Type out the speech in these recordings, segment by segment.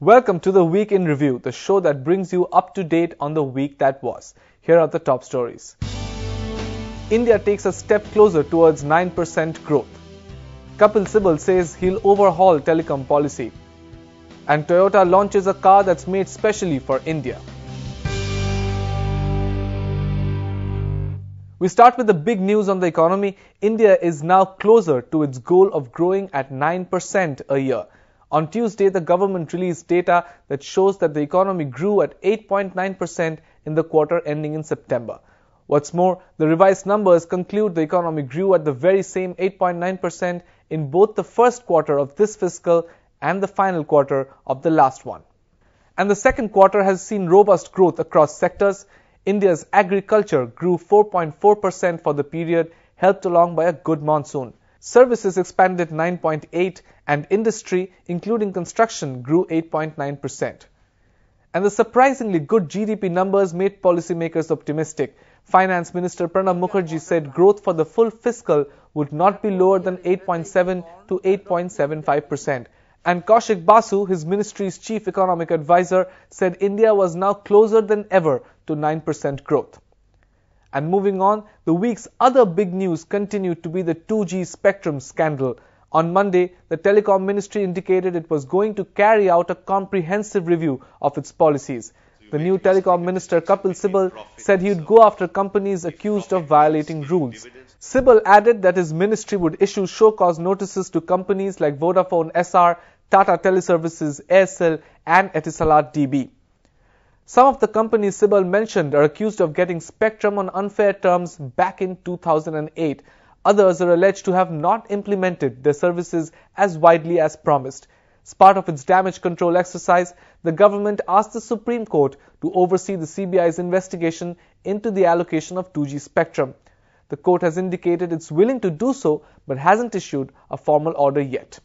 Welcome to the Week in Review, the show that brings you up to date on the week that was. Here are the top stories. India takes a step closer towards 9% growth. Kapil Sibal says he'll overhaul telecom policy. And Toyota launches a car that's made specially for India. We start with the big news on the economy. India is now closer to its goal of growing at 9% a year. On Tuesday, the government released data that shows that the economy grew at 8.9% in the quarter ending in September. What's more, the revised numbers conclude the economy grew at the very same 8.9% in both the first quarter of this fiscal and the final quarter of the last one. And the second quarter has seen robust growth across sectors. India's agriculture grew 4.4% for the period, helped along by a good monsoon. Services expanded 9.8% and industry, including construction, grew 8.9%. And the surprisingly good GDP numbers made policymakers optimistic. Finance Minister Pranab Mukherjee said growth for the full fiscal would not be lower than 8.7 to 8.75%. And Kaushik Basu, his ministry's chief economic advisor, said India was now closer than ever to 9% growth. And moving on, the week's other big news continued to be the 2G spectrum scandal. On Monday, the Telecom Ministry indicated it was going to carry out a comprehensive review of its policies. The new Telecom Minister Kapil Sibal said he would go after companies accused of violating rules. Sibal added that his ministry would issue show-cause notices to companies like Vodafone SR, Tata Teleservices, Aircel and Etisalat DB. Some of the companies Sibal mentioned are accused of getting spectrum on unfair terms back in 2008. Others are alleged to have not implemented their services as widely as promised. As part of its damage control exercise, the government asked the Supreme Court to oversee the CBI's investigation into the allocation of 2G spectrum. The court has indicated it's willing to do so but hasn't issued a formal order yet.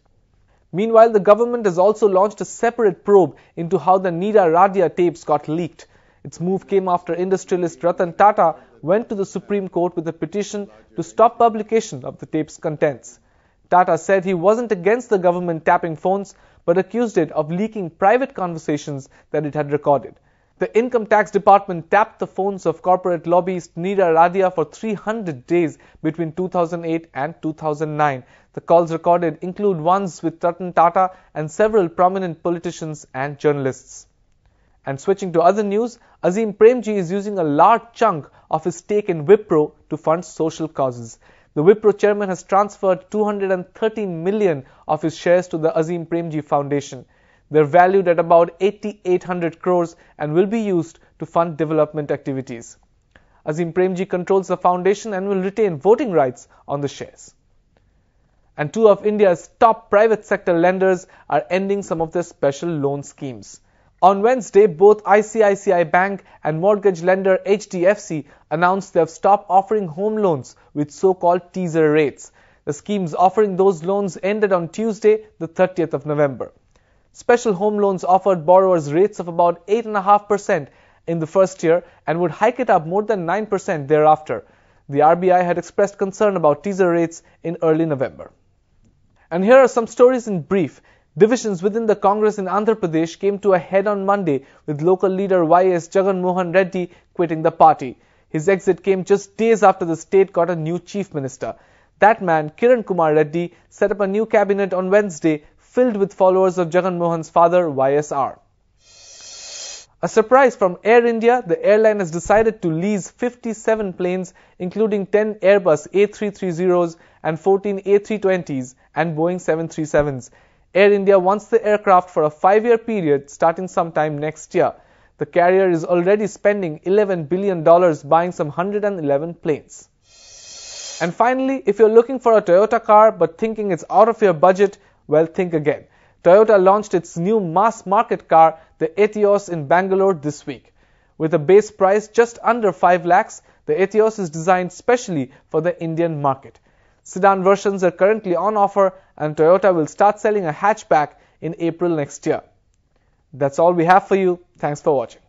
Meanwhile, the government has also launched a separate probe into how the Neera Radia tapes got leaked. Its move came after industrialist Ratan Tata went to the Supreme Court with a petition to stop publication of the tape's contents. Tata said he wasn't against the government tapping phones, but accused it of leaking private conversations that it had recorded. The Income Tax Department tapped the phones of corporate lobbyist Neera Radia for 300 days between 2008 and 2009. The calls recorded include ones with Ratan Tata and several prominent politicians and journalists. And switching to other news, Azim Premji is using a large chunk of his stake in Wipro to fund social causes. The Wipro chairman has transferred 213 million of his shares to the Azim Premji Foundation. They're valued at about 8,800 crores and will be used to fund development activities. Azim Premji controls the foundation and will retain voting rights on the shares. And two of India's top private sector lenders are ending some of their special loan schemes. On Wednesday, both ICICI Bank and mortgage lender HDFC announced they have stopped offering home loans with so-called teaser rates. The schemes offering those loans ended on Tuesday, the 30th of November. Special home loans offered borrowers rates of about 8.5% in the first year and would hike it up more than 9% thereafter. The RBI had expressed concern about teaser rates in early November. And here are some stories in brief. Divisions within the Congress in Andhra Pradesh came to a head on Monday with local leader Y.S. Jagan Mohan Reddy quitting the party. His exit came just days after the state got a new chief minister. That man, Kiran Kumar Reddy, set up a new cabinet on Wednesday filled with followers of Jagan Mohan's father, YSR. A surprise from Air India, the airline has decided to lease 57 planes, including 10 Airbus A330s and 14 A320s and Boeing 737s. Air India wants the aircraft for a 5-year period starting sometime next year. The carrier is already spending $11 billion buying some 111 planes. And finally, if you're looking for a Toyota car but thinking it's out of your budget, well, think again. Toyota launched its new mass market car, the Etios, in Bangalore this week. With a base price just under 5 lakhs, the Etios is designed specially for the Indian market. Sedan versions are currently on offer and Toyota will start selling a hatchback in April next year. That's all we have for you. Thanks for watching.